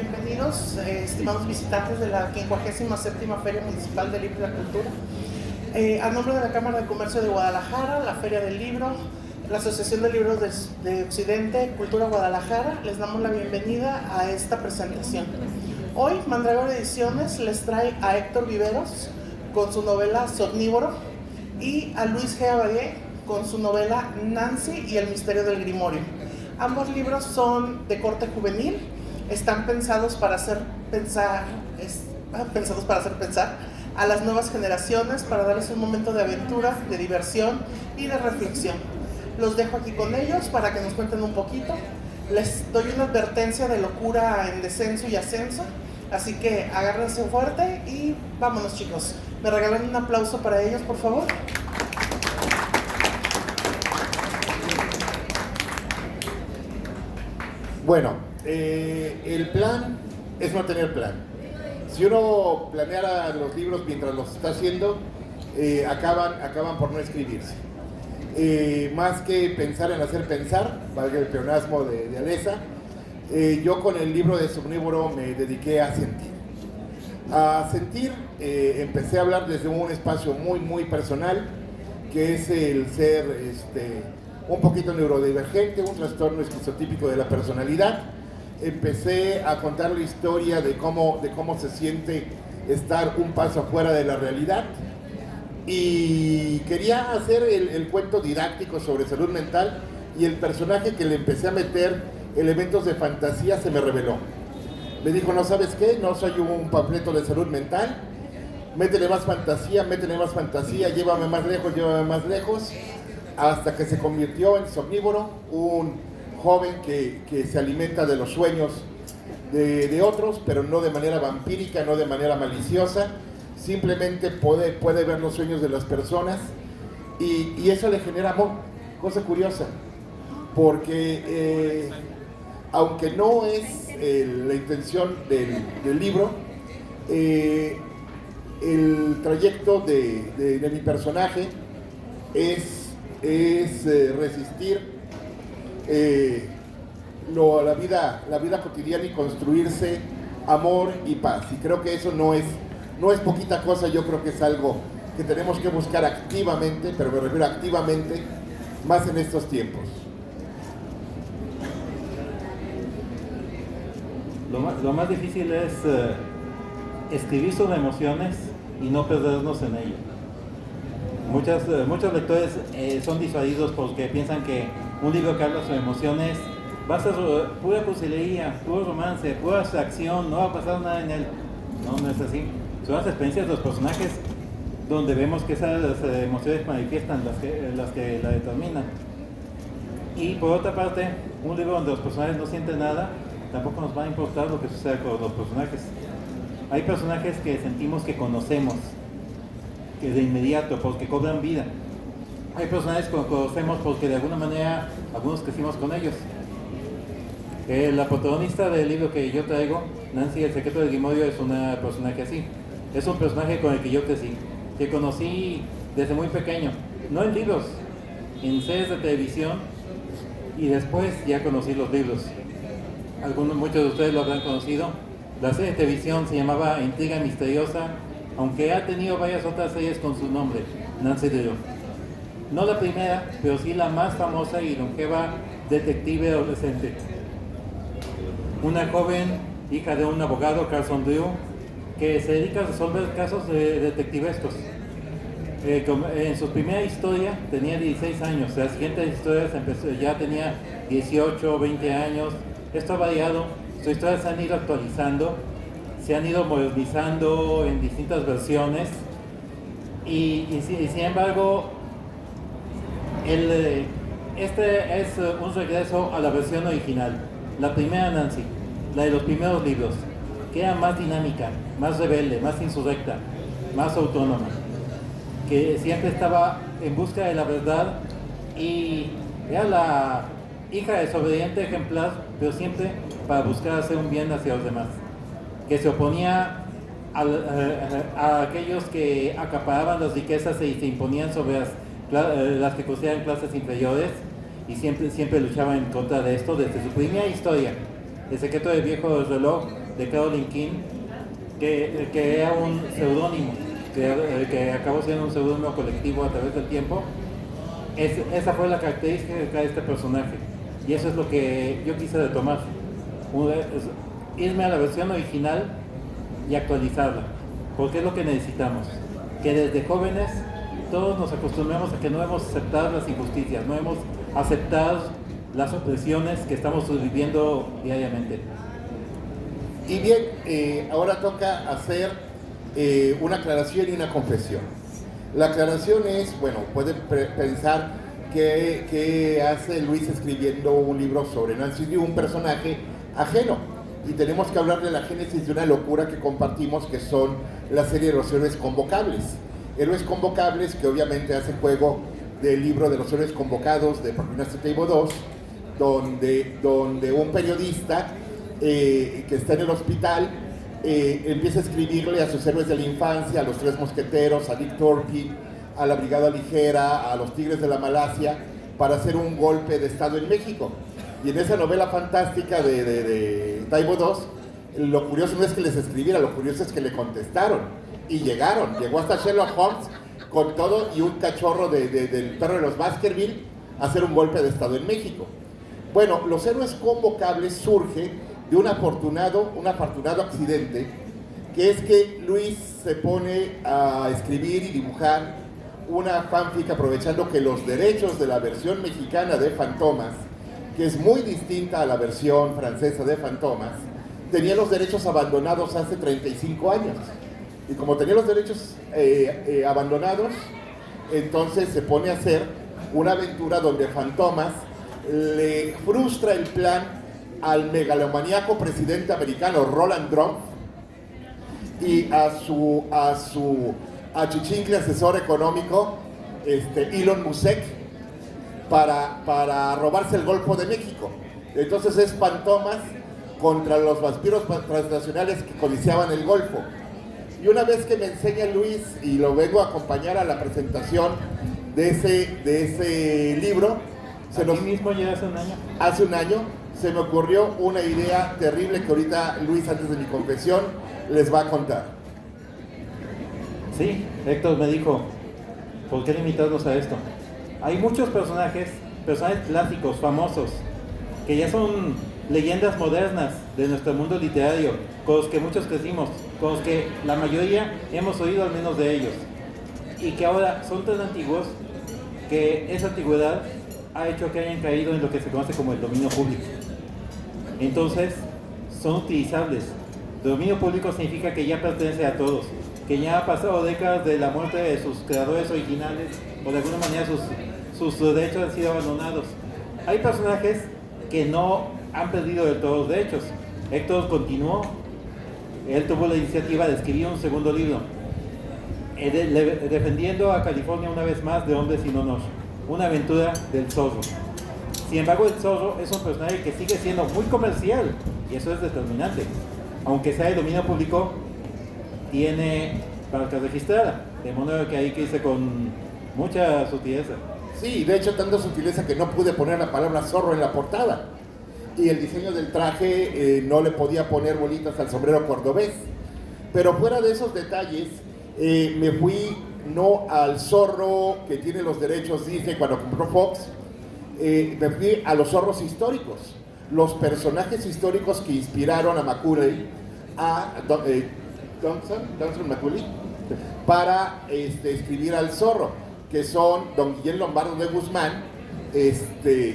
Bienvenidos, estimados visitantes de la 57ª Feria Municipal del Libro y la Cultura. A nombre de la Cámara de Comercio de Guadalajara, la Feria del Libro, la Asociación de Libros de Occidente, Cultura Guadalajara, les damos la bienvenida a esta presentación. Hoy, Mandragora Ediciones les trae a Héctor Viveros con su novela Somnívoro y a Luis G. Abadie con su novela Nancy y el misterio del Grimorio. Ambos libros son de corte juvenil, están pensados para hacer pensar a las nuevas generaciones, para darles un momento de aventura, de diversión y de reflexión. Los dejo aquí con ellos para que nos cuenten un poquito. Les doy una advertencia de locura en descenso y ascenso, así que agárrense fuerte y vámonos, chicos. ¿Me regalan un aplauso para ellos, por favor? Bueno, el plan es no tener plan. Si uno planeara los libros mientras los está haciendo, acaban por no escribirse. Más que pensar en hacer pensar, valga el pleonasmo de Alesa, yo con el libro de Somnívoro me dediqué a sentir. Empecé a hablar desde un espacio muy personal, que es el ser un poquito neurodivergente, un trastorno esquizotípico de la personalidad. Empecé a contar la historia de cómo se siente estar un paso afuera de la realidad, y quería hacer el cuento didáctico sobre salud mental, y el personaje que le empecé a meter elementos de fantasía se me reveló. Me dijo: no, ¿sabes qué? No soy un panfleto de salud mental, métele más fantasía, llévame más lejos, hasta que se convirtió en Somnívoro, un joven que se alimenta de los sueños de otros, pero no de manera vampírica, no de manera maliciosa. Simplemente puede ver los sueños de las personas, y eso le genera amor. Cosa curiosa, porque aunque no es la intención del libro, el trayecto de mi personaje es resistir la vida cotidiana y construirse amor y paz. Y creo que eso no es poquita cosa. Yo creo que es algo que tenemos que buscar activamente, pero me refiero activamente más en estos tiempos. Lo más difícil es escribir sobre emociones y no perdernos en ello. Muchos lectores son disuadidos porque piensan que un libro que habla sobre emociones va a ser pura cursilería, puro romance, pura acción, no va a pasar nada en él. No es así. Son las experiencias de los personajes donde vemos que esas emociones manifiestan las que la determinan. Y por otra parte, un libro donde los personajes no sienten nada, tampoco nos va a importar lo que suceda con los personajes. Hay personajes que sentimos que conocemos, que de inmediato, porque cobran vida. Hay personajes que conocemos porque de alguna manera algunos crecimos con ellos. La protagonista del libro que yo traigo, Nancy, el secreto del Grimorio, es una personaje así. Es un personaje con el que yo crecí, que conocí desde muy pequeño, no en libros, en series de televisión, y después ya conocí los libros. Muchos de ustedes lo habrán conocido. La serie de televisión se llamaba Intriga Misteriosa, aunque ha tenido varias otras series con su nombre, Nancy Drew. No la primera, pero sí la más famosa y longeva detective adolescente. Una joven, hija de un abogado, Carson Drew, que se dedica a resolver casos detectivescos. En su primera historia tenía 16 años, las siguientes historias ya tenía 18, 20 años. Esto ha variado, sus historias se han ido actualizando, se han ido modernizando en distintas versiones, y sin embargo, este es un regreso a la versión original. La primera Nancy, la de los primeros libros, que era más dinámica, más rebelde, más insurrecta, más autónoma, que siempre estaba en busca de la verdad, y era la hija desobediente ejemplar, pero siempre para buscar hacer un bien hacia los demás, que se oponía a aquellos que acaparaban las riquezas y se imponían sobre las que consideran clases inferiores, y siempre luchaba en contra de esto desde su primera historia, El secreto del viejo reloj, de Carolyn King, que era un seudónimo, que acabó siendo un seudónimo colectivo a través del tiempo. Esa fue la característica de este personaje, y eso es lo que yo quise retomar, irme a la versión original y actualizarla, porque es lo que necesitamos, que desde jóvenes todos nos acostumbremos a que no hemos aceptado las injusticias, no hemos aceptado las opresiones que estamos viviendo diariamente. Y bien, ahora toca hacer una aclaración y una confesión. La aclaración es, bueno, pueden pensar que hace Luis escribiendo un libro sobre Nancy Drew, un personaje ajeno. Y tenemos que hablar de la génesis de una locura que compartimos, que son la serie de los héroes convocables. Héroes convocables que obviamente hace juego del libro de los héroes convocados de Procrastination Table 2, donde un periodista que está en el hospital empieza a escribirle a sus héroes de la infancia, a los Tres Mosqueteros, a Dick Turpin, a la Brigada Ligera, a los Tigres de la Malasia, para hacer un golpe de estado en México. Y en esa novela fantástica de Taibo 2, lo curioso no es que les escribiera, lo curioso es que le contestaron y llegó hasta Sherlock Holmes con todo y un cachorro del perro de los Baskerville a hacer un golpe de estado en México. Bueno, los héroes convocables surge de un afortunado accidente, que es que Luis se pone a escribir y dibujar una fanfic aprovechando que los derechos de la versión mexicana de Fantomas, que es muy distinta a la versión francesa de Fantomas, tenía los derechos abandonados hace 35 años. Y como tenía los derechos abandonados, entonces se pone a hacer una aventura donde Fantomas le frustra el plan al megalomaníaco presidente americano Roland Trump y a su achichincle asesor económico Elon Musk para robarse el Golfo de México. Entonces es Fantomas contra los vampiros transnacionales que codiciaban el Golfo. Y una vez que me enseña Luis y lo vengo a acompañar a la presentación de ese libro, mismo ya hace un año. Hace un año se me ocurrió una idea terrible que ahorita Luis, antes de mi confesión, les va a contar. Sí, Héctor me dijo, ¿por qué limitarnos a esto? Hay muchos personajes clásicos, famosos, que ya son leyendas modernas de nuestro mundo literario, con los que muchos crecimos, con los que la mayoría hemos oído al menos de ellos, y que ahora son tan antiguos que esa antigüedad ha hecho que hayan caído en lo que se conoce como el dominio público. Entonces, son utilizables. Dominio público significa que ya pertenece a todos, que ya ha pasado décadas de la muerte de sus creadores originales, o de alguna manera sus derechos han sido abandonados. Hay personajes que no han perdido del todo los derechos. Héctor continuó, él tuvo la iniciativa de escribir un segundo libro, defendiendo a California una vez más de Hombres sin Honor, una aventura del zorro. Sin embargo, el zorro es un personaje que sigue siendo muy comercial, y eso es determinante. Aunque sea de dominio público, tiene marca registrada, de modo que ahí que hice con mucha sutileza. Sí, de hecho tanta sutileza que no pude poner la palabra zorro en la portada. Y el diseño del traje no le podía poner bolitas al sombrero cordobés. Pero fuera de esos detalles, me fui no al zorro que tiene los derechos Disney cuando compró Fox, me fui a los zorros históricos, los personajes históricos que inspiraron a Macaulay, a Johnson Macaulay, para escribir al zorro, que son Don Guillén Lombardo de Guzmán,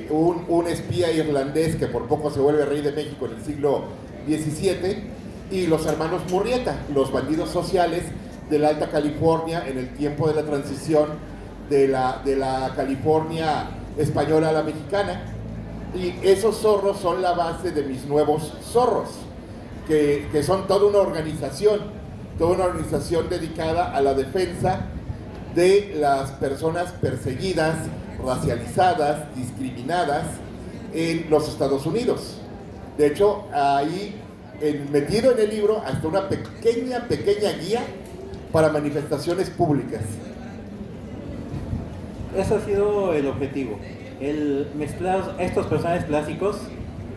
un espía irlandés que por poco se vuelve rey de México en el siglo XVII, y los hermanos Murrieta, los bandidos sociales de la Alta California en el tiempo de la transición de la California española a la mexicana. Y esos zorros son la base de mis nuevos zorros, que son toda una organización dedicada a la defensa de las personas perseguidas, racializadas, discriminadas en los Estados Unidos. De hecho, ahí metido en el libro hasta una pequeña guía para manifestaciones públicas. Ese ha sido el objetivo, el mezclar estos personajes clásicos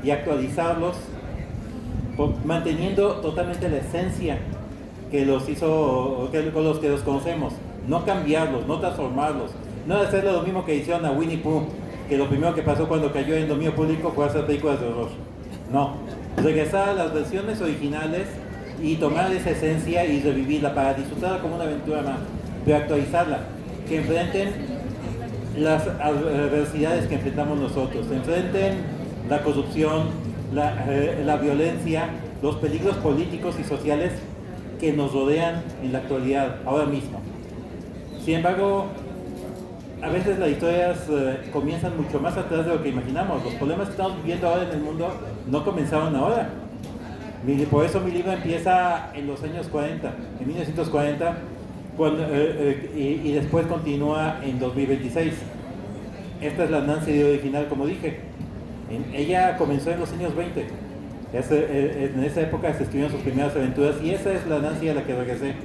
y actualizarlos manteniendo totalmente la esencia que los hizo, con los que los conocemos, no cambiarlos, no transformarlos, no hacerle lo mismo que hicieron a Winnie Pooh, que lo primero que pasó cuando cayó en dominio público fue hacer películas de horror. No, regresar a las versiones originales y tomar esa esencia y revivirla para disfrutarla como una aventura más, pero actualizarla, que enfrenten las adversidades que enfrentamos nosotros, enfrenten la corrupción, la violencia, los peligros políticos y sociales que nos rodean en la actualidad, ahora mismo. Sin embargo, a veces las historias comienzan mucho más atrás de lo que imaginamos. Los problemas que estamos viviendo ahora en el mundo no comenzaron ahora. Por eso mi libro empieza en los años 40, en 1940, y después continúa en 2026. Esta es la Nancy original, como dije. Ella comenzó en los años 20. En esa época se escribieron sus primeras aventuras y esa es la Nancy a la que regresé.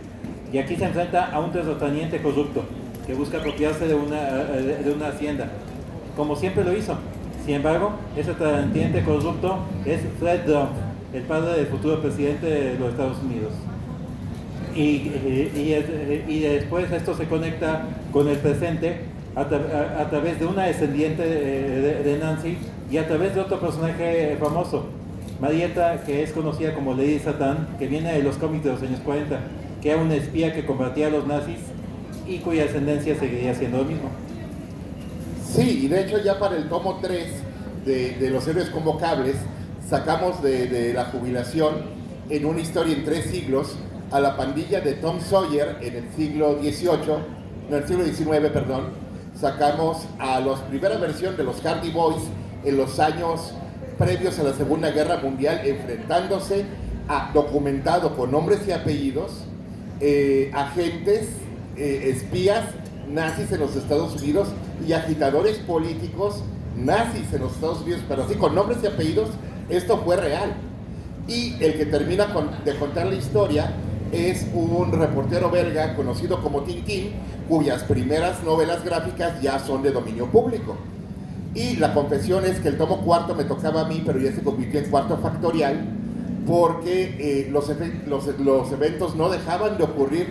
Y aquí se enfrenta a un terrateniente corrupto que busca apropiarse de una hacienda, como siempre lo hizo. Sin embargo, ese terrateniente corrupto es Fred Trump, el padre del futuro presidente de los Estados Unidos. Y después esto se conecta con el presente a través de una descendiente de Nancy y a través de otro personaje famoso, Marietta, que es conocida como Lady Satan, que viene de los cómics de los años 40, que era una espía que combatía a los nazis y cuya ascendencia seguiría siendo lo mismo. Sí, y de hecho ya para el tomo 3 de Los Héroes Convocables sacamos de la jubilación en una historia en 3 siglos a la pandilla de Tom Sawyer en el siglo XIX, perdón. Sacamos a la primera versión de los Hardy Boys en los años previos a la Segunda Guerra Mundial, enfrentándose a, documentado con nombres y apellidos, agentes, espías nazis en los Estados Unidos y agitadores políticos nazis en los Estados Unidos, pero así con nombres y apellidos. Esto fue real. Y el que termina de contar la historia es un reportero belga conocido como Tintín, cuyas primeras novelas gráficas ya son de dominio público. Y la confesión es que el tomo 4 me tocaba a mí, pero ya se convirtió en cuarto factorial, porque los eventos no dejaban de ocurrir,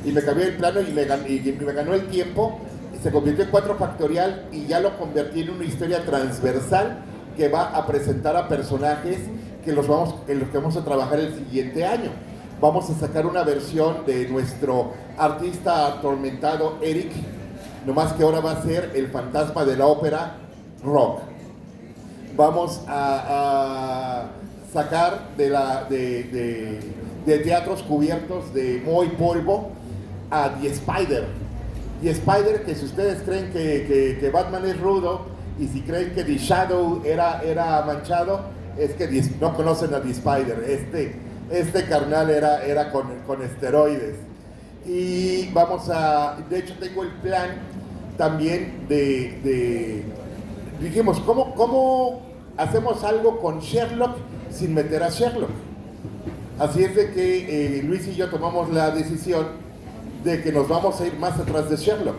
y me cambié el plano y me ganó el tiempo, y se convirtió en 4 factorial y ya lo convertí en una historia transversal que va a presentar a personajes en los que vamos a trabajar el siguiente año. Vamos a sacar una versión de nuestro artista atormentado Eric, nomás que ahora va a ser el fantasma de la ópera rock. Vamos a sacar de teatros cubiertos de moho y polvo a The Spider. The Spider, que si ustedes creen que Batman es rudo y si creen que The Shadow era manchado, es que no conocen a The Spider. Este carnal era con esteroides. Y de hecho tengo el plan también dijimos, ¿cómo hacemos algo con Sherlock sin meter a Sherlock? Así es de que Luis y yo tomamos la decisión de que nos vamos a ir más atrás de Sherlock.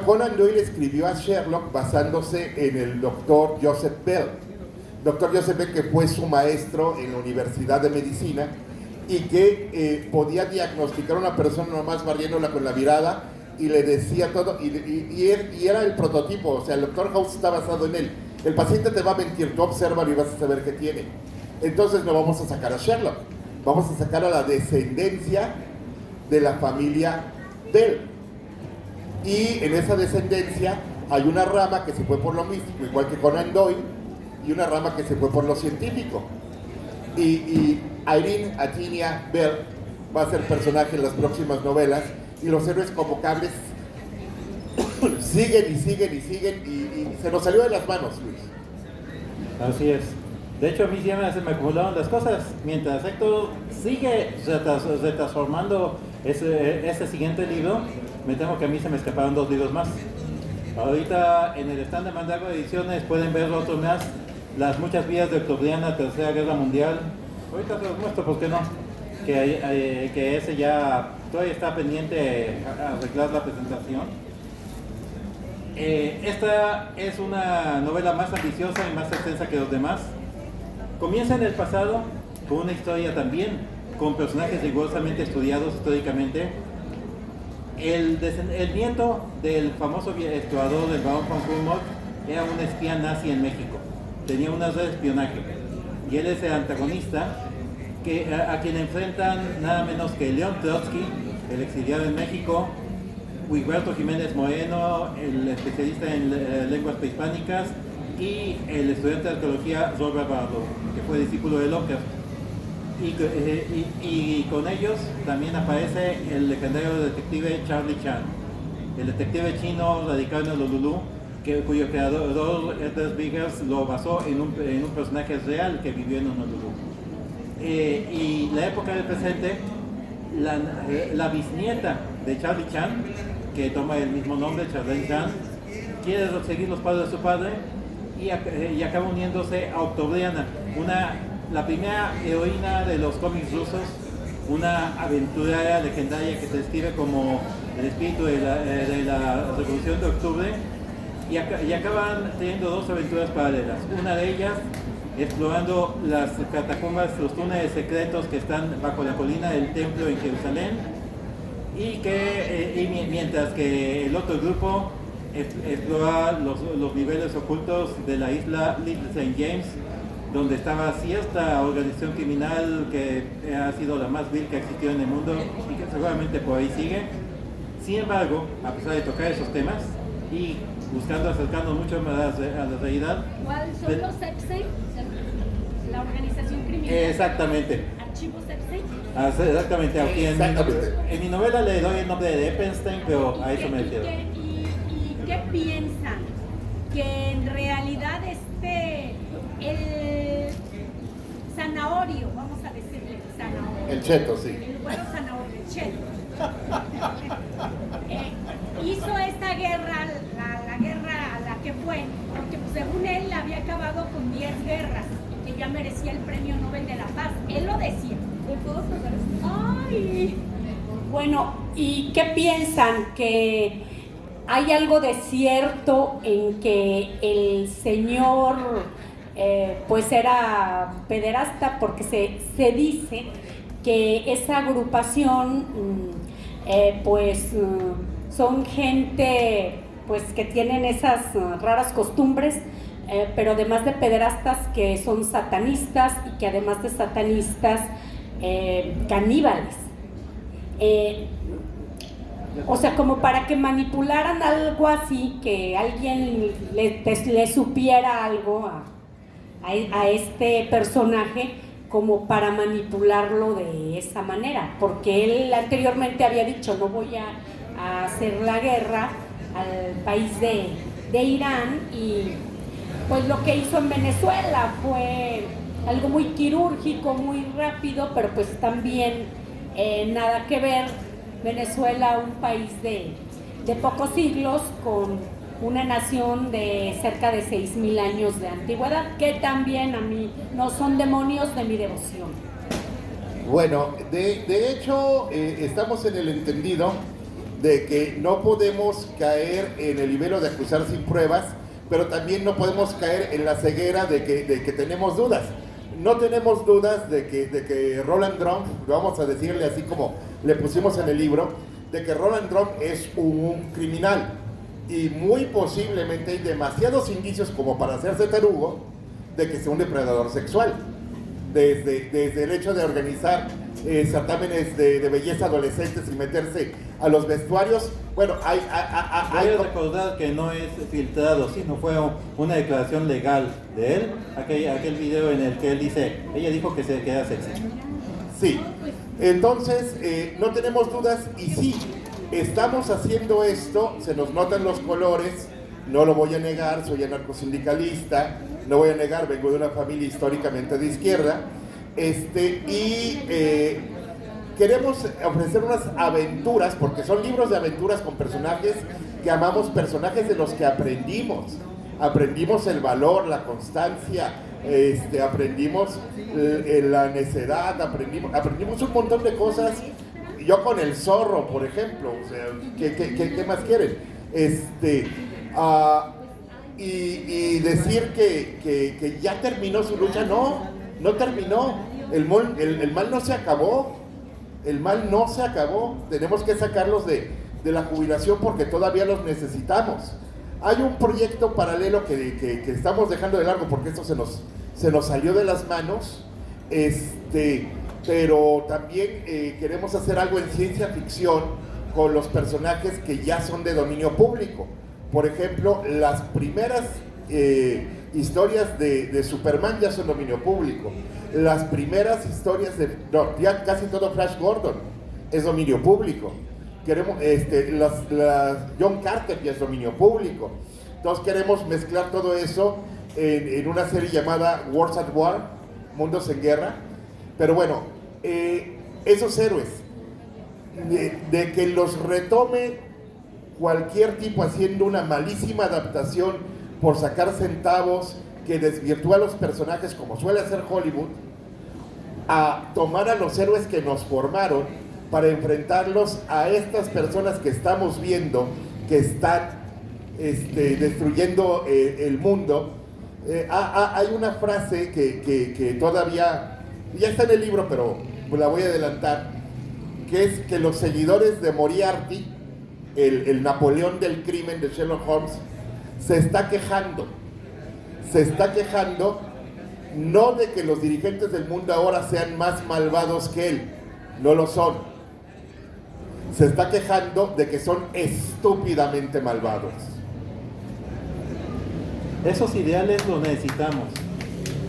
Conan Doyle escribió a Sherlock basándose en el doctor Joseph Bell. Doctor Joseph Bell, que fue su maestro en la Universidad de Medicina y que podía diagnosticar a una persona nomás barriéndola con la mirada y le decía todo, y era el prototipo. O sea, el doctor House está basado en él. El paciente te va a mentir, tú obsérvalo y vas a saber qué tiene. Entonces no vamos a sacar a Sherlock, vamos a sacar a la descendencia de la familia Bell. Y en esa descendencia hay una rama que se fue por lo místico, igual que Conan Doyle, y una rama que se fue por lo científico. Y Irene Atinia Bell va a ser personaje en las próximas novelas, y Los Héroes Convocables siguen y se nos salió de las manos, Luis. Así es. De hecho, a mí ya se me acumularon las cosas. Mientras Héctor sigue retransformando ese siguiente libro, me temo que a mí se me escaparon 2 libros más. Ahorita en el stand de Mandago Ediciones pueden ver otro más, Las muchas vidas de Octaviana, Tercera Guerra Mundial. Ahorita te los muestro, ¿por qué no? Que ese ya todavía está pendiente a arreglar la presentación. Esta es una novela más ambiciosa y más extensa que los demás. Comienza en el pasado con una historia también, con personajes rigurosamente estudiados históricamente. El nieto del famoso explorador del barón von Humboldt era un espía nazi en México, tenía una red de espionaje, y él es el antagonista a quien enfrentan nada menos que León Trotsky, el exiliado en México, Huiberto Jiménez Moreno, el especialista en lenguas prehispánicas, y el estudiante de arqueología Robert Barlow, que fue discípulo de Locke. Y con ellos también aparece el legendario detective Charlie Chan, el detective chino radicado en Honolulu, cuyo creador Ernest Biggers lo basó en un personaje real que vivió en Honolulu. Y la época del presente, la bisnieta de Charlie Chan, que toma el mismo nombre, Charlie Chan, quiere seguir los pasos de su padre y acaba uniéndose a Octobriana, la primera heroína de los cómics rusos, una aventurera legendaria que se describe como el espíritu de la Revolución de Octubre, y acaban teniendo dos aventuras paralelas. Una de ellas explorando las catacumbas, los túneles secretos que están bajo la colina del templo en Jerusalén, y mientras que el otro grupo explora los niveles ocultos de la isla Little St. James, donde estaba cierta organización criminal que ha sido la más vil que ha existido en el mundo y que seguramente por ahí sigue. Sin embargo, a pesar de tocar esos temas y buscando acercarnos mucho más a la realidad. ¿Cuáles son los EPSEI? La organización criminal. Exactamente. Archivos EPSEI. Exactamente. Aquí en mi novela le doy el nombre de Eppenstein, pero a eso me refiero. ¿Y qué piensan? Que en realidad el zanahorio, vamos a decirle zanahorio. El cheto, sí. El bueno zanahorio, el cheto. Hizo esta guerra, la guerra a la que fue, porque pues, según él había acabado con 10 guerras y que ya merecía el premio Nobel de la Paz. Él lo decía. ¡Ay! Bueno, ¿y qué piensan? ¿Que hay algo de cierto en que el señor pues era pederasta? Porque se dice que esa agrupación son gente pues que tienen esas raras costumbres, pero además de pederastas que son satanistas y que además de satanistas caníbales. O sea, como para que manipularan algo así, que alguien le supiera algo a este personaje, como para manipularlo de esa manera, porque él anteriormente había dicho: no voy a hacer la guerra al país de Irán, y pues lo que hizo en Venezuela fue algo muy quirúrgico, muy rápido, pero pues también nada que ver. Venezuela, un país de pocos siglos, con una nación de cerca de 6,000 años de antigüedad, que también a mí no son demonios de mi devoción. Bueno, de hecho, estamos en el entendido de que no podemos caer en el libelo de acusar sin pruebas, pero también no podemos caer en la ceguera de que tenemos dudas. No tenemos dudas de que Roland Drunk, vamos a decirle así como le pusimos en el libro, de que Roland Drunk es un criminal, y muy posiblemente hay demasiados indicios como para hacerse tarugo de que sea un depredador sexual. Desde el hecho de organizar certámenes de belleza adolescentes y meterse a los vestuarios. Bueno, hay recordar que no es filtrado, sino fue una declaración legal de él, aquel video en el que él dice, ella dijo que se queda sexy. Sí, entonces no tenemos dudas, y sí, estamos haciendo esto, se nos notan los colores, no lo voy a negar, soy anarcosindicalista, no voy a negar, vengo de una familia históricamente de izquierda, queremos ofrecer unas aventuras, porque son libros de aventuras con personajes que amamos, personajes de los que aprendimos el valor, la constancia, aprendimos la necedad, aprendimos un montón de cosas. Yo con el zorro, por ejemplo, o sea, ¿qué más quieren? Y decir que ya terminó su lucha, no, no terminó, el mal no se acabó, el mal no se acabó, tenemos que sacarlos de la jubilación porque todavía los necesitamos. Hay un proyecto paralelo que estamos dejando de largo porque esto se nos salió de las manos, pero también queremos hacer algo en ciencia ficción con los personajes que ya son de dominio público. Por ejemplo, las primeras historias de Superman ya son dominio público. Las primeras historias ya casi todo Flash Gordon es dominio público. Queremos, John Carter ya es dominio público. Entonces queremos mezclar todo eso en una serie llamada Wars at War, Mundos en Guerra. Pero bueno, esos héroes, de que los retome cualquier tipo haciendo una malísima adaptación por sacar centavos que desvirtúa a los personajes como suele hacer Hollywood, a tomar a los héroes que nos formaron para enfrentarlos a estas personas que estamos viendo que están destruyendo el mundo. Hay una frase que todavía ya está en el libro, pero la voy a adelantar, que es que los seguidores de Moriarty, el Napoleón del crimen de Sherlock Holmes, se está quejando no de que los dirigentes del mundo ahora sean más malvados que él, no lo son, se está quejando de que son estúpidamente malvados. Esos ideales los necesitamos,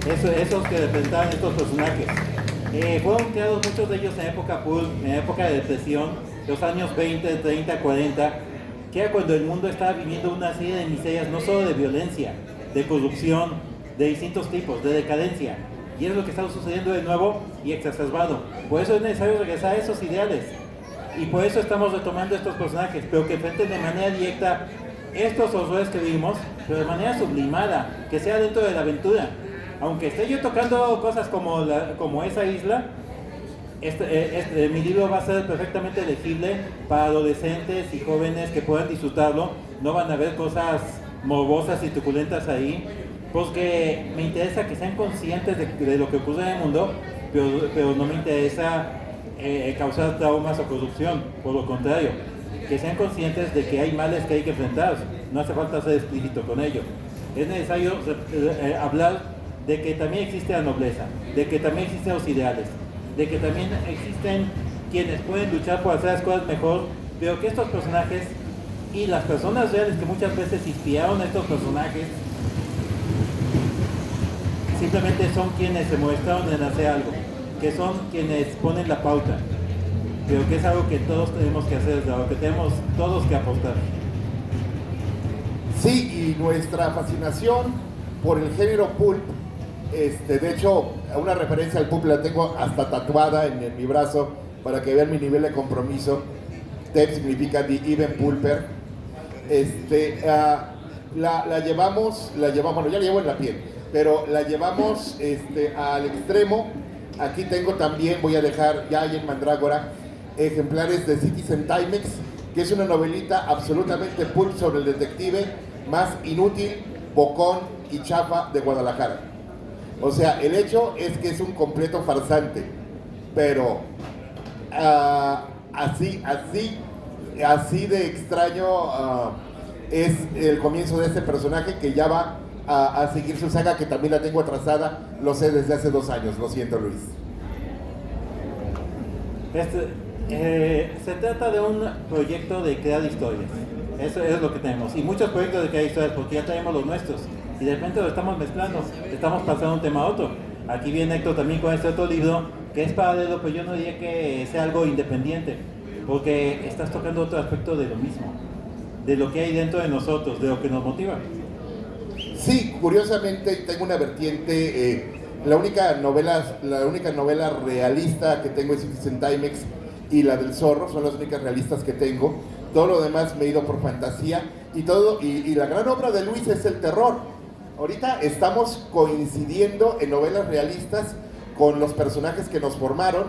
esos que representaban estos personajes. Fueron creados muchos de ellos en época pulp, en época de depresión, los años 20, 30, 40, que era cuando el mundo estaba viviendo una serie de miserias, no solo de violencia, de corrupción, de distintos tipos, de decadencia. Y es lo que está sucediendo de nuevo y exacerbado. Por eso es necesario regresar a esos ideales. Y por eso estamos retomando estos personajes, pero que enfrenten de manera directa estos horrores que vimos, pero de manera sublimada, que sea dentro de la aventura. Aunque esté yo tocando cosas como esa isla, mi libro va a ser perfectamente legible para adolescentes y jóvenes que puedan disfrutarlo. No van a ver cosas morbosas y truculentas ahí, porque me interesa que sean conscientes de lo que ocurre en el mundo, pero no me interesa causar traumas o corrupción, por lo contrario, que sean conscientes de que hay males que hay que enfrentar. No hace falta ser explícito con ello. Es necesario hablar de que también existe la nobleza, de que también existen los ideales, de que también existen quienes pueden luchar por hacer las cosas mejor, pero que estos personajes y las personas reales que muchas veces inspiraron a estos personajes simplemente son quienes se muestran en hacer algo, que son quienes ponen la pauta, pero que es algo que todos tenemos que hacer, algo que tenemos todos que apostar. Sí, y nuestra fascinación por el género pulp, de hecho, una referencia al pulp la tengo hasta tatuada en mi brazo para que vean mi nivel de compromiso. TEP significa The Even Pulper. La llevamos, bueno, ya la llevo en la piel, pero la llevamos al extremo. Aquí tengo también, voy a dejar ya ahí en Mandrágora, ejemplares de Citizen Timex, que es una novelita absolutamente pulp sobre el detective más inútil, bocón y chafa de Guadalajara. O sea, el hecho es que es un completo farsante, pero así de extraño es el comienzo de este personaje que ya va a seguir su saga, que también la tengo atrasada, lo sé desde hace 2 años, lo siento, Luis. Se trata de un proyecto de crear historias, eso es lo que tenemos, y muchos proyectos de crear historias, porque ya tenemos los nuestros, y de repente lo estamos mezclando, estamos pasando un tema a otro. Aquí viene Héctor también con este otro libro, que es paralelo, pero yo no diría que sea algo independiente, porque estás tocando otro aspecto de lo mismo, de lo que hay dentro de nosotros, de lo que nos motiva. Sí, curiosamente tengo una vertiente, la única novela realista que tengo es Citizen Timex y la del Zorro, son las únicas realistas que tengo. Todo lo demás me he ido por fantasía y la gran obra de Luis es el terror. Ahorita estamos coincidiendo en novelas realistas con los personajes que nos formaron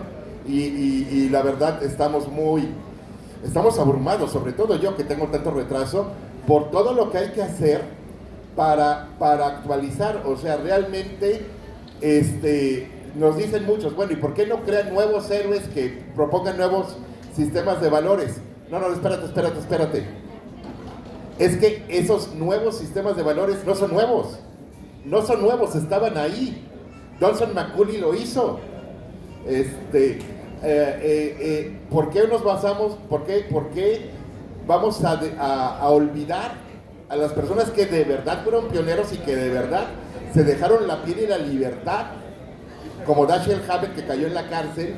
y la verdad estamos abrumados, sobre todo yo que tengo tanto retraso, por todo lo que hay que hacer para actualizar. O sea, realmente nos dicen muchos, bueno, ¿y por qué no crean nuevos héroes que propongan nuevos sistemas de valores? No, espérate. Es que esos nuevos sistemas de valores no son nuevos, estaban ahí. Johnson McCulley lo hizo. ¿Por qué nos basamos, por qué vamos a olvidar a las personas que de verdad fueron pioneros y que de verdad se dejaron la piel y la libertad? Como Dashiell Hammett, que cayó en la cárcel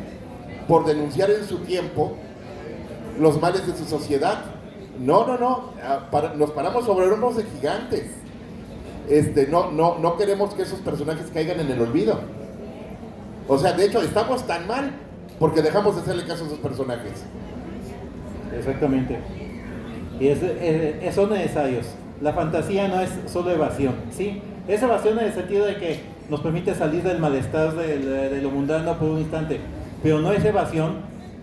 por denunciar en su tiempo los males de su sociedad. No, nos paramos sobre hombros de gigantes. No queremos que esos personajes caigan en el olvido. O sea, de hecho, estamos tan mal porque dejamos de hacerle caso a esos personajes. Exactamente. Y son necesarios. La fantasía no es solo evasión, ¿sí? Es evasión en el sentido de que nos permite salir del malestar de lo mundano por un instante, pero no es evasión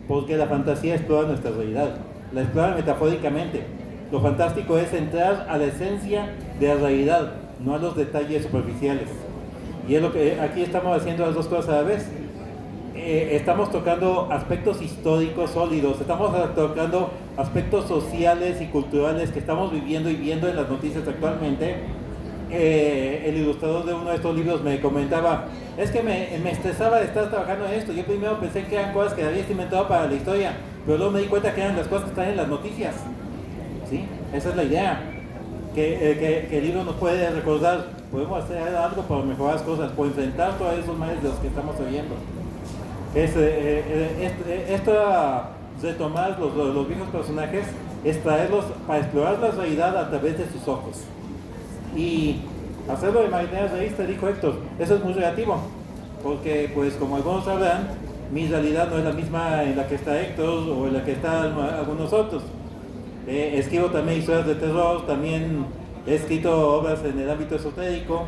porque la fantasía explora nuestra realidad, la explora metafóricamente. Lo fantástico es entrar a la esencia de la realidad, no a los detalles superficiales. Y es lo que aquí estamos haciendo, las dos cosas a la vez. Estamos tocando aspectos históricos sólidos, estamos tocando aspectos sociales y culturales que estamos viviendo y viendo en las noticias actualmente. El ilustrador de uno de estos libros me comentaba, es que me estresaba de estar trabajando en esto. Yo primero pensé que eran cosas que habías inventado para la historia, pero luego me di cuenta que eran las cosas que están en las noticias, ¿sí? Esa es la idea, que el libro nos puede recordar, podemos hacer algo para mejorar las cosas, por enfrentar todos esos males de los que estamos oyendo. Retomar los viejos personajes, es traerlos para explorar la realidad a través de sus ojos. Y hacerlo de manera realista, dijo Héctor, eso es muy relativo, porque pues como algunos sabrán, mi realidad no es la misma en la que está Héctor o en la que están algunos otros. Escribo también historias de terror, también he escrito obras en el ámbito esotérico,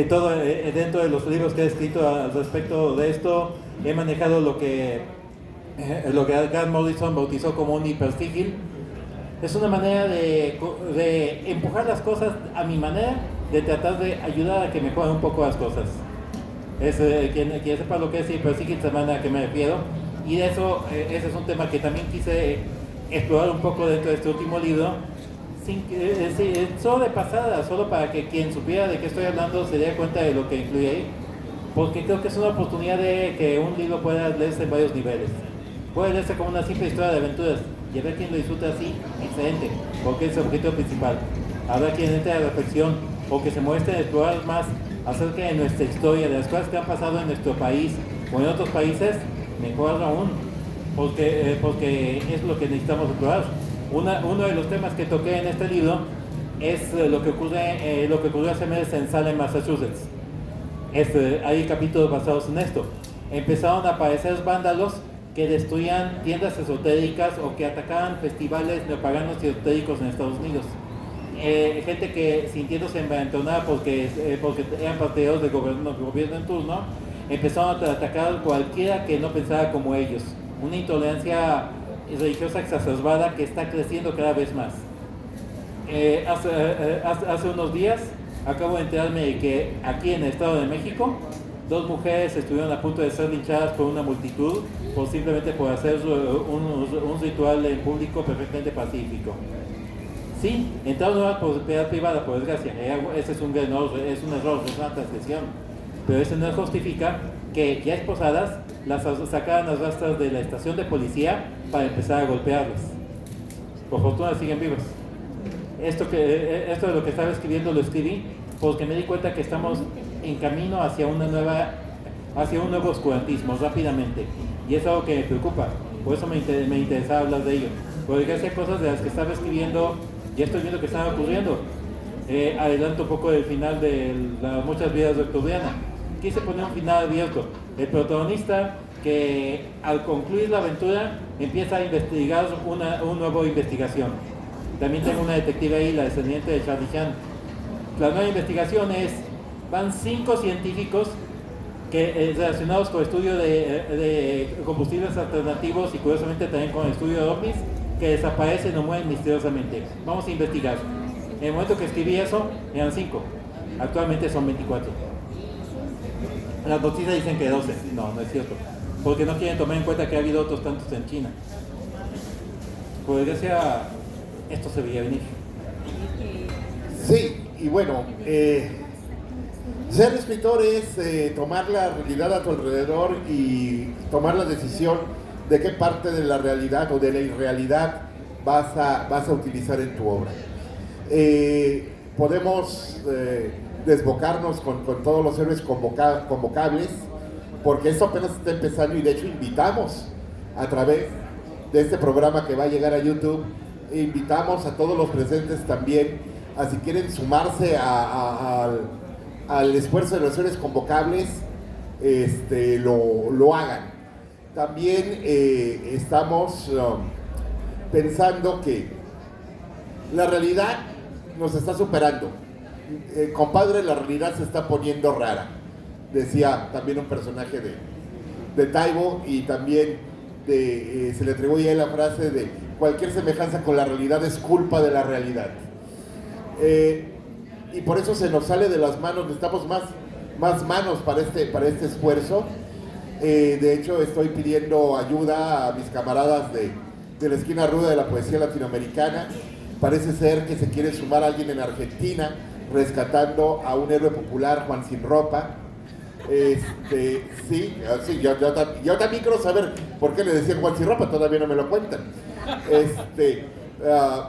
todo dentro de los libros que he escrito al respecto de esto, he manejado lo que Grant Morrison bautizó como un hipersigil. Es una manera de empujar las cosas a mi manera, de tratar de ayudar a que mejoren un poco las cosas. Quien sepa lo que es hipersigil sabrá a qué me refiero. Y de eso, ese es un tema que también quise explorar un poco dentro de este último libro, solo de pasada, solo para que quien supiera de qué estoy hablando se dé cuenta de lo que incluye ahí, porque creo que es una oportunidad de que un libro pueda leerse en varios niveles. Puede leerse como una simple historia de aventuras y a ver quién lo disfruta así, excelente, porque es el objetivo principal. Habrá quien entre a la reflexión o que se muestre a explorar más acerca de nuestra historia, de las cosas que han pasado en nuestro país o en otros países, mejor aún, porque es lo que necesitamos explorar. Uno de los temas que toqué en este libro es lo que ocurrió hace meses en Salem, Massachusetts. Hay capítulos basados en esto. Empezaron a aparecer vándalos que destruían tiendas esotéricas o que atacaban festivales neopaganos y esotéricos en Estados Unidos. Gente que, sintiéndose envalentonada porque eran partidarios del gobierno en turno, empezaron a atacar a cualquiera que no pensaba como ellos. Una intolerancia religiosa exacerbada que está creciendo cada vez más. Hace unos días acabo de enterarme de que aquí en el Estado de México 2 mujeres estuvieron a punto de ser linchadas por una multitud simplemente por hacer un ritual en público perfectamente pacífico. Sí, entraron en una propiedad privada, por desgracia. Ese es un error, es una transgresión. Pero eso no justifica que ya esposadas las sacaran las rastras de la estación de policía para empezar a golpearlas. Por fortuna siguen vivas. Esto de lo que estaba escribiendo lo escribí porque me di cuenta que estamos en camino hacia un nuevo oscurantismo rápidamente, y es algo que me preocupa. Por eso me interesaba hablar de ello, porque hay cosas de las que estaba escribiendo ya estoy viendo que están ocurriendo. Adelanto un poco del final de muchas vidas de octubriana. Quise poner un final abierto. El protagonista, que al concluir la aventura empieza a investigar una nueva investigación. También tengo una detective ahí, la descendiente de Charlie Chan. La nueva investigación van 5 científicos relacionados con el estudio de combustibles alternativos y curiosamente también con el estudio de ovnis, que desaparecen o mueren misteriosamente. Vamos a investigar. En el momento que escribí eso, eran 5. Actualmente son 24. Las noticias dicen que 12, no es cierto, porque no quieren tomar en cuenta que ha habido otros tantos en China. Por desgracia, esto se veía venir. Sí, y bueno, ser escritor es tomar la realidad a tu alrededor y tomar la decisión de qué parte de la realidad o de la irrealidad vas a utilizar en tu obra. Podemos desbocarnos con todos los héroes convocables, porque esto apenas está empezando y de hecho invitamos a través de este programa que va a llegar a YouTube, invitamos a todos los presentes también a si quieren sumarse al esfuerzo de los héroes convocables, lo hagan. También estamos pensando que la realidad nos está superando. Compadre, la realidad se está poniendo rara, decía también un personaje de Taibo, y también se le atribuye a él la frase de cualquier semejanza con la realidad es culpa de la realidad. Y por eso se nos sale de las manos, necesitamos más manos para este esfuerzo. De hecho, estoy pidiendo ayuda a mis camaradas de la esquina ruda de la poesía latinoamericana. Parece ser que se quiere sumar a alguien en Argentina, rescatando a un héroe popular, Juan Sin Ropa. Sí, yo también quiero saber por qué le decían Juan Sin Ropa, todavía no me lo cuentan.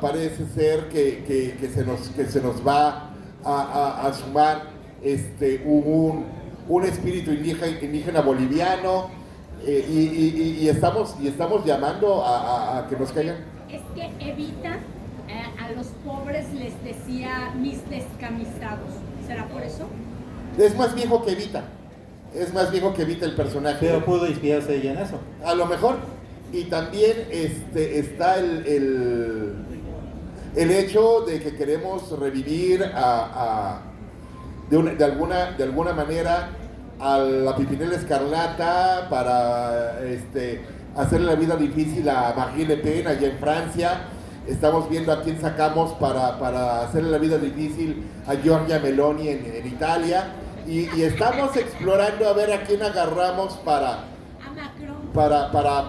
Parece ser que se nos va a sumar un espíritu indígena boliviano, y estamos llamando a que nos caigan. Es que Evita a los pobres les decía mis descamisados. ¿Será por eso? Es más viejo que Evita. Es más viejo que Evita el personaje. Pero pudo inspirarse ella en eso. A lo mejor. Y también está el hecho de que queremos revivir de alguna manera a la Pimpinela Escarlata para hacerle la vida difícil a Marine Le Pen allá en Francia. Estamos viendo a quién sacamos para hacerle la vida difícil a Giorgia Meloni en Italia. Y estamos explorando a ver a quién agarramos para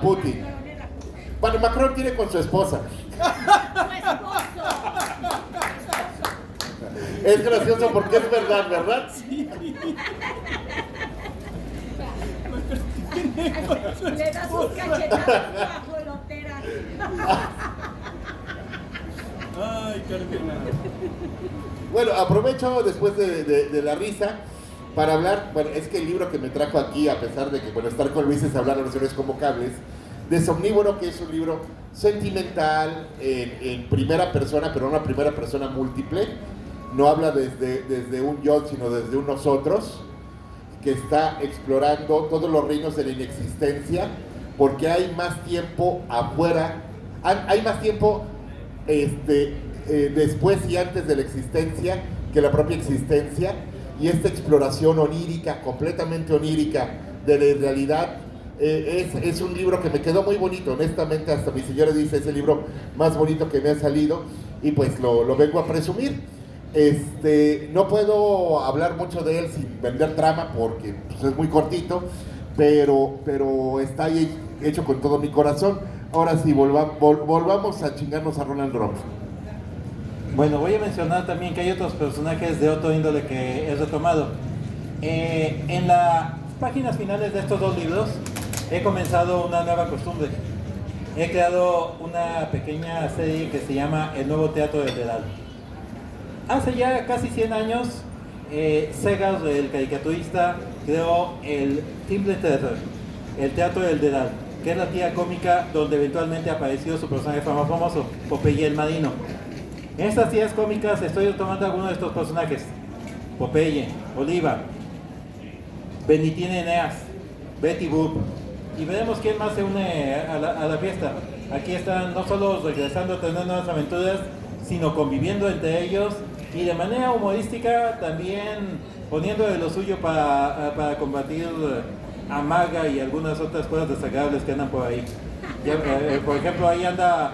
Putin. Bueno, Macron tiene con su esposa. Es gracioso porque es verdad, ¿verdad? Sí. Le das un cachetazo a Jolotera. Ay, Carmen. Bueno, aprovecho después de la risa para hablar. Bueno, es que el libro que me trajo aquí, a pesar de que, bueno, estar con Luis es hablar a los héroes convocables, de Somnívoro, que es un libro sentimental en primera persona, pero una primera persona múltiple. No habla desde un yo, sino desde un nosotros, que está explorando todos los reinos de la inexistencia, porque hay más tiempo afuera, hay más tiempo después y antes de la existencia que la propia existencia, y esta exploración onírica, completamente onírica de la irrealidad, es un libro que me quedó muy bonito, honestamente. Hasta mi señora dice, es el libro más bonito que me ha salido, y pues lo vengo a presumir. No puedo hablar mucho de él sin vender trama porque pues, es muy cortito, pero está ahí hecho con todo mi corazón. Ahora sí, volvamos a chingarnos a Ronald Roth. Bueno, voy a mencionar también que hay otros personajes de otro índole que he retomado. En las páginas finales de estos dos libros he comenzado una nueva costumbre. He creado una pequeña serie que se llama El Nuevo Teatro del Dedal. Hace ya casi 100 años, Segar, el caricaturista, creó el Simple Theater, el Teatro del Dedal, que es la tira cómica donde eventualmente apareció su personaje más famoso, Popeye el Marino. En estas tiras cómicas estoy tomando algunos de estos personajes: Popeye, Oliva, Benitín Eneas, Betty Boop, y veremos quién más se une a la fiesta. Aquí están no solo regresando a tener nuevas aventuras, sino conviviendo entre ellos, y de manera humorística también poniendo de lo suyo para combatir a Maga y algunas otras cosas desagradables que andan por ahí. Por ejemplo, ahí anda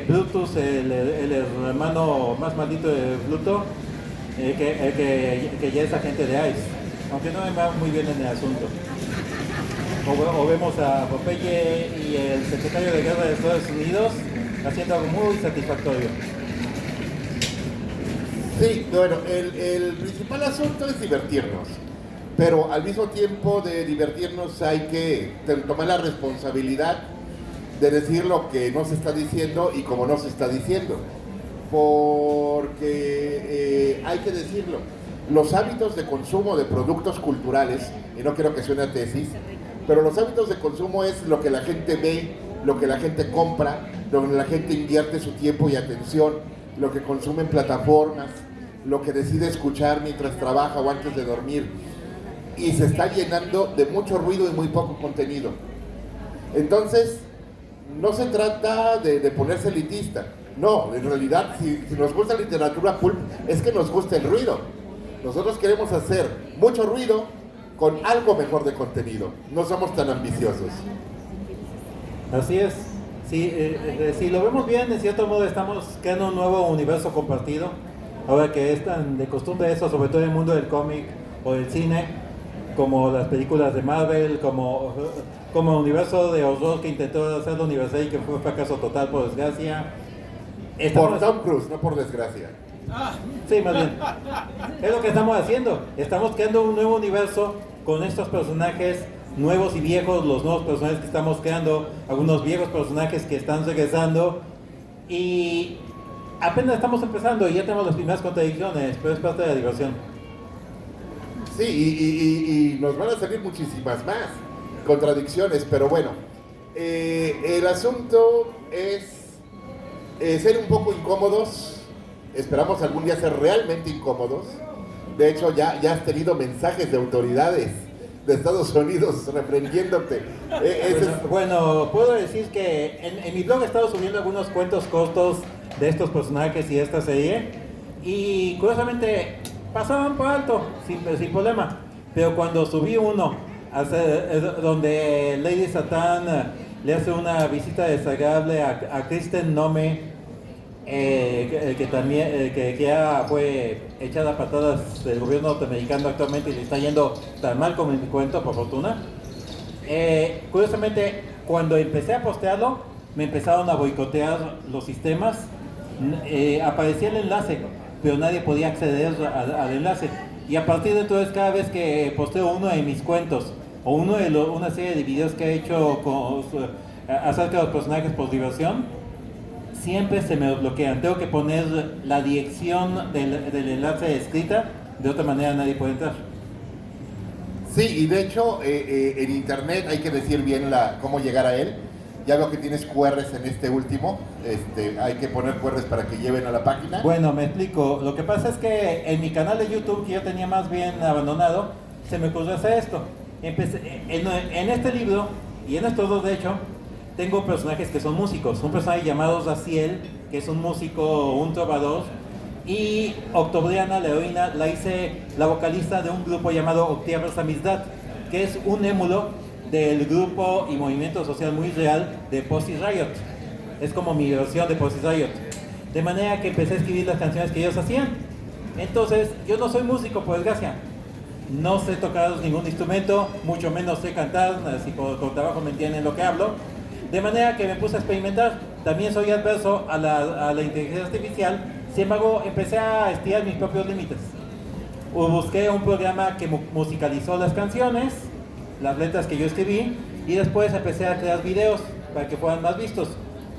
Brutus, el hermano más maldito de Pluto, que ya es agente de ICE. aunque no me va muy bien en el asunto. O vemos a Popeye y el secretario de Guerra de Estados Unidos haciendo algo muy satisfactorio. Sí, bueno, el principal asunto es divertirnos, pero al mismo tiempo de divertirnos hay que tomar la responsabilidad de decir lo que no se está diciendo y cómo no se está diciendo, porque hay que decirlo. Los hábitos de consumo de productos culturales, y no quiero que suene a tesis, pero los hábitos de consumo es lo que la gente ve, lo que la gente compra, lo que la gente invierte su tiempo y atención, lo que consume en plataformas, lo que decide escuchar mientras trabaja o antes de dormir, y se está llenando de mucho ruido y muy poco contenido. Entonces, no se trata de ponerse elitista, no, en realidad si nos gusta la literatura pulp es que nos gusta el ruido. Nosotros queremos hacer mucho ruido con algo mejor de contenido, no somos tan ambiciosos. Así es. Sí, si lo vemos bien, en cierto modo estamos creando un nuevo universo compartido. Ahora que es tan de costumbre eso, sobre todo en el mundo del cómic o del cine, como las películas de Marvel, como el universo de horror que intentó hacer la Universal y que fue un fracaso total, por desgracia. Por Tom Cruise, no por desgracia. Sí, más bien. Es lo que estamos haciendo. Estamos creando un nuevo universo con estos personajes nuevos y viejos, los nuevos personajes que estamos creando, algunos viejos personajes que están regresando, y apenas estamos empezando y ya tenemos las primeras contradicciones, pero es parte de la diversión. Sí, y nos van a salir muchísimas más contradicciones, pero bueno, el asunto es ser un poco incómodos. Esperamos algún día ser realmente incómodos. De hecho, ya has tenido mensajes de autoridades de Estados Unidos reprendiéndote. Bueno, puedo decir que en mi blog he estado subiendo algunos cuentos cortos de estos personajes y de esta serie, y curiosamente pasaban por alto, sin problema. Pero cuando subí uno donde Lady Satan le hace una visita desagradable a Kristen Nome, que también que ya fue echada a patadas del gobierno norteamericano actualmente y le está yendo tan mal como en mi cuento, por fortuna. Curiosamente, cuando empecé a postearlo, me empezaron a boicotear los sistemas. Aparecía el enlace, pero nadie podía acceder al enlace. Y a partir de entonces, cada vez que posteo uno de mis cuentos o una serie de videos que he hecho acerca de los personajes por diversión, siempre se me bloquean. Tengo que poner la dirección del enlace escrita, de otra manera nadie puede entrar. Sí, y de hecho en internet hay que decir bien cómo llegar a él. Ya veo que tienes QRs en este último, hay que poner QRs para que lleven a la página. Bueno, me explico. Lo que pasa es que en mi canal de YouTube, que yo tenía más bien abandonado, se me ocurrió hacer esto. Empecé, en este libro, y en estos dos de hecho, tengo personajes que son músicos. Un personaje llamado Zaciel, que es un músico, un trovador, y Octobriana, la heroína, la hice la vocalista de un grupo llamado Octavia Samizdat, que es un émulo del grupo y movimiento social muy real de Pussy Riot. Es como mi versión de Pussy Riot. De manera que empecé a escribir las canciones que ellos hacían. Entonces, yo no soy músico, por desgracia. No sé tocar ningún instrumento, mucho menos sé cantar, si con trabajo me entienden lo que hablo. De manera que me puse a experimentar. También soy adverso a la inteligencia artificial. Sin embargo, empecé a estirar mis propios límites. Busqué un programa que musicalizó las canciones, las letras que yo escribí, y después empecé a crear videos para que fueran más vistos.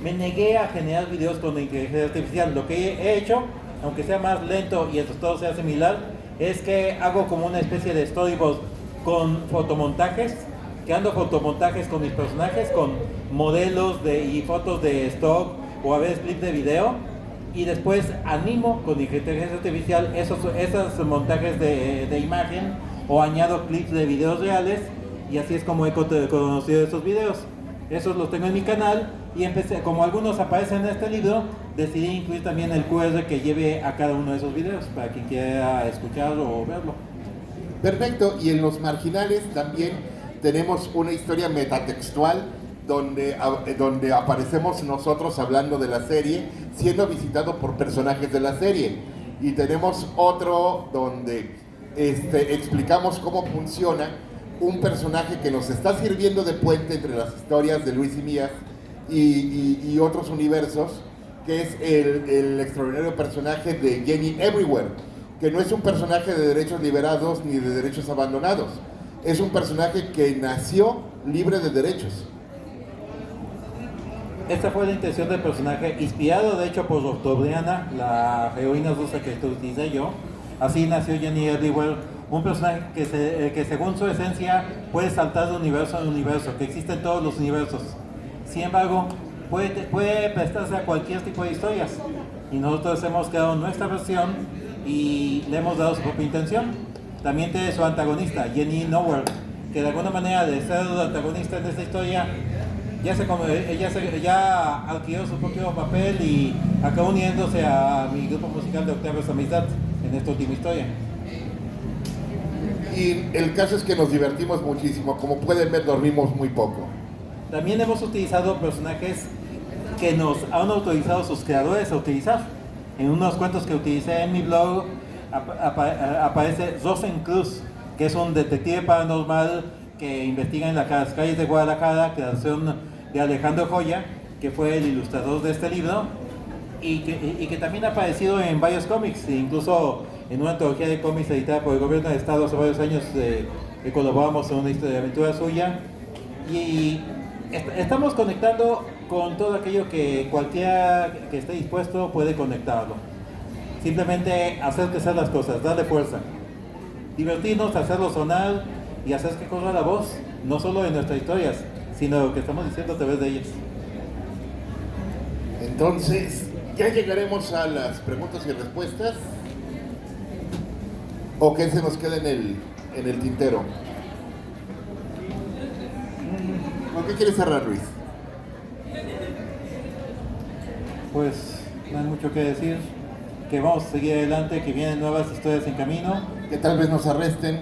Me negué a generar videos con la inteligencia artificial. Lo que he hecho, aunque sea más lento y el resultado sea similar, es que hago como una especie de storyboard con fotomontajes, creando fotomontajes con mis personajes, con modelos y fotos de stock o a veces clips de video, y después animo con inteligencia artificial esos montajes de imagen, o añado clips de videos reales, y así es como he conocido esos videos. Esos los tengo en mi canal, y empecé, como algunos aparecen en este libro, decidí incluir también el QR que lleve a cada uno de esos videos para quien quiera escuchar o verlo. Perfecto, y en los marginales también tenemos una historia metatextual donde aparecemos nosotros hablando de la serie, siendo visitado por personajes de la serie. Y tenemos otro donde explicamos cómo funciona un personaje que nos está sirviendo de puente entre las historias de Luis y mías y otros universos, que es el extraordinario personaje de Jenny Everywhere, que no es un personaje de derechos liberados ni de derechos abandonados, es un personaje que nació libre de derechos. Esta fue la intención del personaje, inspirado de hecho por Octobriana, la heroína rusa que utilicé yo. Así nació Jenny Everywhere, un personaje que según su esencia puede saltar de universo a universo, que existe en todos los universos. Sin embargo, puede prestarse a cualquier tipo de historias. Y nosotros hemos creado nuestra versión y le hemos dado su propia intención. También tiene su antagonista, Jenny Nowhere, que de alguna manera de ser la antagonista en esta historia ya adquirió su propio papel y acabó uniéndose a mi grupo musical de Octavio Amistad en esta última historia. Y el caso es que nos divertimos muchísimo, como pueden ver dormimos muy poco. También hemos utilizado personajes que nos han autorizado sus creadores a utilizar. En unos cuentos que utilicé en mi blog aparece Rosencruz, que es un detective paranormal que investiga en las calles de Guadalajara, creación de Alejandro Joya, que fue el ilustrador de este libro, y que también ha aparecido en varios cómics, incluso en una antología de cómics editada por el gobierno de Estado hace varios años, que colaboramos en una historia de aventura suya, y estamos conectando con todo aquello que cualquiera que esté dispuesto puede conectarlo. Simplemente hacer crecer las cosas, darle fuerza, divertirnos, hacerlo sonar y hacer que corra la voz, no solo de nuestras historias, sino de lo que estamos diciendo a través de ellas. Entonces, ya llegaremos a las preguntas y respuestas. ¿O qué se nos queda en el tintero? ¿Con qué quieres cerrar, Luis? Pues no hay mucho que decir, que vamos a seguir adelante, que vienen nuevas historias en camino. Que tal vez nos arresten.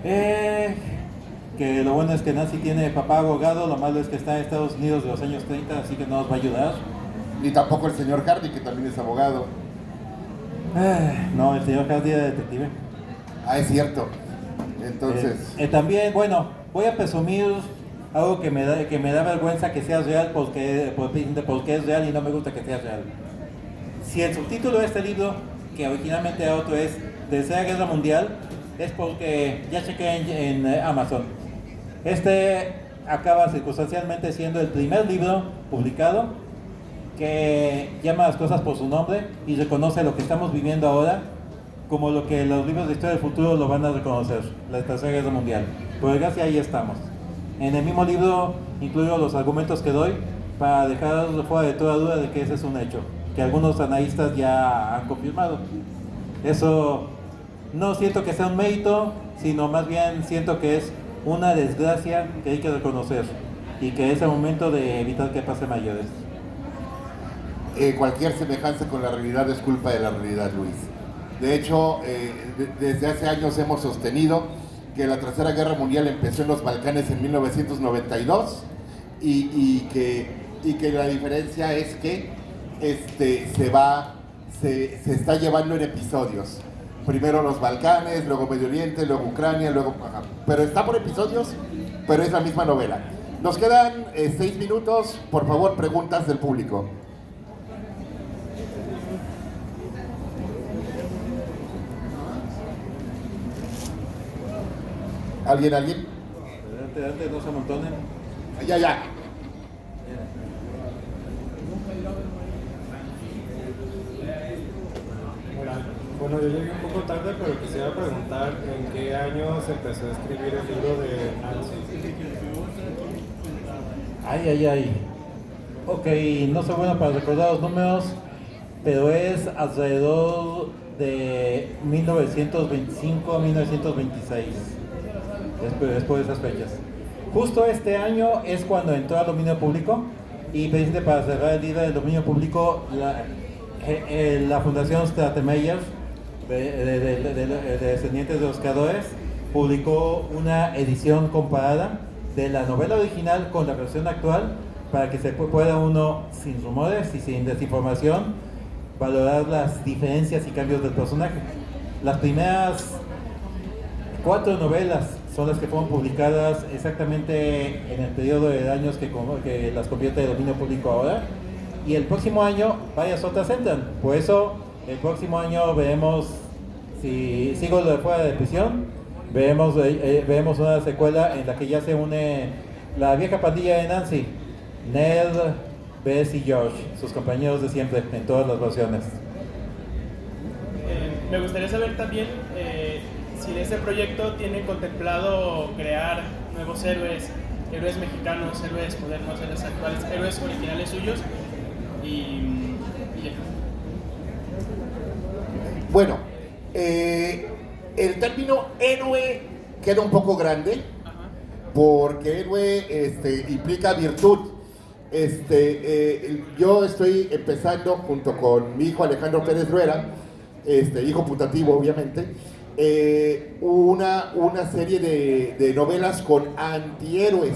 Que lo bueno es que Nancy tiene papá abogado, lo malo es que está en Estados Unidos de los años 30, así que no nos va a ayudar. Ni tampoco el señor Hardy, que también es abogado. No, el señor Hardy era detective. Ah, es cierto. Entonces... también, bueno, voy a presumir algo que me da vergüenza que sea real porque es real y no me gusta que sea real. Si el subtítulo de este libro, que originalmente era otro, es Tercera Guerra Mundial, es porque ya chequé en Amazon. Este acaba circunstancialmente siendo el primer libro publicado que llama las cosas por su nombre y reconoce lo que estamos viviendo ahora como lo que los libros de historia del futuro lo van a reconocer, la Tercera Guerra Mundial. Por desgracia, ahí estamos. En el mismo libro incluyo los argumentos que doy para dejar fuera de toda duda de que ese es un hecho, que algunos analistas ya han confirmado. Eso no siento que sea un mérito, sino más bien siento que es una desgracia que hay que reconocer y que es el momento de evitar que pase mayores. Cualquier semejanza con la realidad es culpa de la realidad, Luis. De hecho, desde hace años hemos sostenido que la Tercera Guerra Mundial empezó en los Balcanes en 1992 y que la diferencia es que se está llevando en episodios. Primero los Balcanes, luego Medio Oriente, luego Ucrania, luego... Pero está por episodios, pero es la misma novela. Nos quedan 6 minutos, por favor, preguntas del público. ¿Alguien? Adelante, no se amontonen. Ya. Bueno, yo llegué un poco tarde, pero quisiera preguntar en qué año se empezó a escribir el libro de Nancy. Ay. Ok, no soy bueno para recordar los números, pero es alrededor de 1925 a 1926. Es por esas fechas. Justo este año es cuando entró al dominio público y precisamente para cerrar el libro del dominio público, la Fundación Stratemeyer, de descendientes de los creadores, publicó una edición comparada de la novela original con la versión actual para que se pueda uno, sin rumores y sin desinformación, valorar las diferencias y cambios del personaje. Las primeras 4 novelas son las que fueron publicadas exactamente en el periodo de años que las convierte de dominio público ahora. Y el próximo año varias otras entran. Por eso el próximo año veremos, si sigo de fuera de prisión, veremos una secuela en la que ya se une la vieja pandilla de Nancy, Ned, Bess y George, sus compañeros de siempre en todas las versiones. Me gustaría saber también si de este proyecto tienen contemplado crear nuevos héroes mexicanos, héroes modernos, héroes actuales, héroes originales suyos y ya. Bueno, el término héroe queda un poco grande, porque héroe implica virtud. Yo estoy empezando junto con mi hijo Alejandro Pérez Rueda, hijo putativo obviamente, una serie de novelas con antihéroes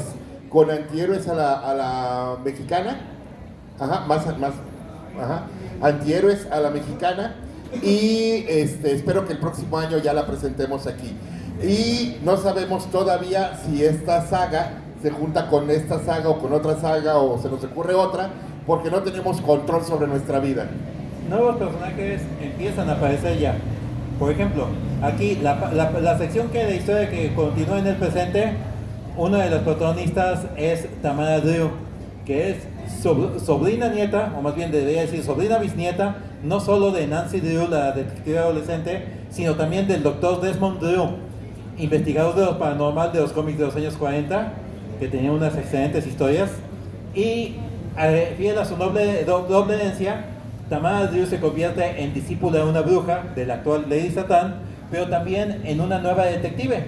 a la mexicana, antihéroes a la mexicana, y espero que el próximo año ya la presentemos aquí. Y no sabemos todavía si esta saga se junta con esta saga o con otra saga o se nos ocurre otra, porque no tenemos control sobre nuestra vida. Nuevos personajes empiezan a aparecer ya. Por ejemplo, aquí la sección de historia que continúa en el presente, una de las protagonistas es Tamara Drew, que es sobrina nieta, o más bien debería decir sobrina bisnieta, no solo de Nancy Drew, la detective adolescente, sino también del Dr. Desmond Drew, investigador de lo paranormal de los cómics de los años 40, que tenía unas excelentes historias. Y fiel a su doble herencia, Tamara Drew se convierte en discípula de una bruja, de la actual Lady Satán, pero también en una nueva detective.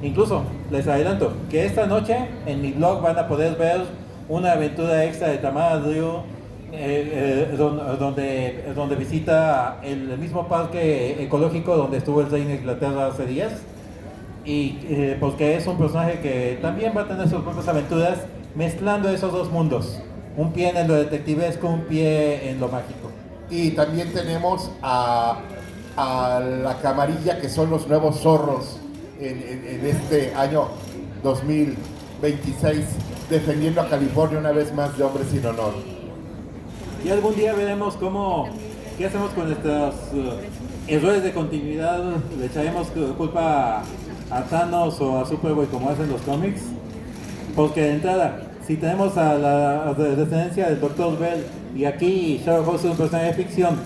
Incluso, les adelanto, que esta noche en mi blog van a poder ver una aventura extra de Tamara Drew, donde visita el mismo parque ecológico donde estuvo el rey en Inglaterra hace días. Y porque es un personaje que también va a tener sus propias aventuras mezclando esos dos mundos, un pie en lo detectivesco, un pie en lo mágico. Y también tenemos a la camarilla, que son los nuevos zorros en este año 2026, defendiendo a California una vez más de Hombres Sin Honor. Y algún día veremos qué hacemos con nuestros errores de continuidad. Le echaremos culpa a Thanos o a Superboy como hacen los cómics, porque de entrada, si tenemos a la descendencia del Dr. Bell y aquí Sherlock Holmes es un personaje de ficción,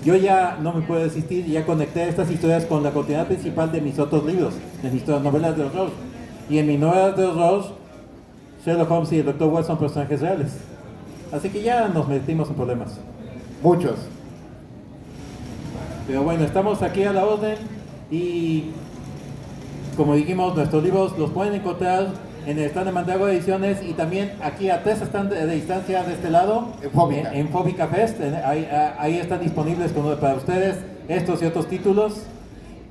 yo ya no me puedo resistir y ya conecté estas historias con la continuidad principal de mis otros libros, de mis novelas de horror. Y en mis novelas de horror, Sherlock Holmes y el Dr. Watson son personajes reales. Así que ya nos metimos en problemas. Muchos. Pero bueno, estamos aquí a la orden y como dijimos, nuestros libros los pueden encontrar en el stand de Mandrágora Ediciones y también aquí a 3 stands de distancia de este lado, en Fóbica Fest. Ahí están disponibles para ustedes estos y otros títulos.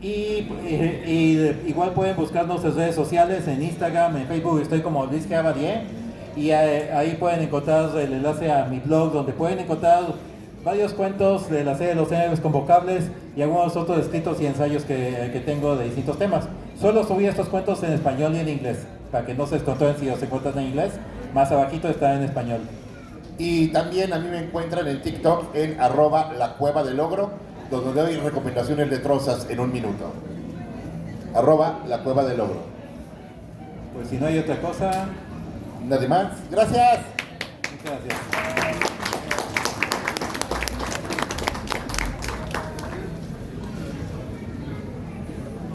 Y igual pueden buscarnos en redes sociales, en Instagram, en Facebook, estoy como Luis Cavalier, y ahí pueden encontrar el enlace a mi blog, donde pueden encontrar varios cuentos de la serie de los héroes convocables y algunos otros escritos y ensayos que tengo de distintos temas. Solo subí estos cuentos en español y en inglés, para que no se descontrolen si los encuentran en inglés. Más abajito está en español. Y también a mí me encuentran en TikTok en @lacuevadelogro, donde doy recomendaciones de trozas en un minuto. @lacuevadelogro. Pues si no hay otra cosa, Nada más. Gracias. muchas gracias.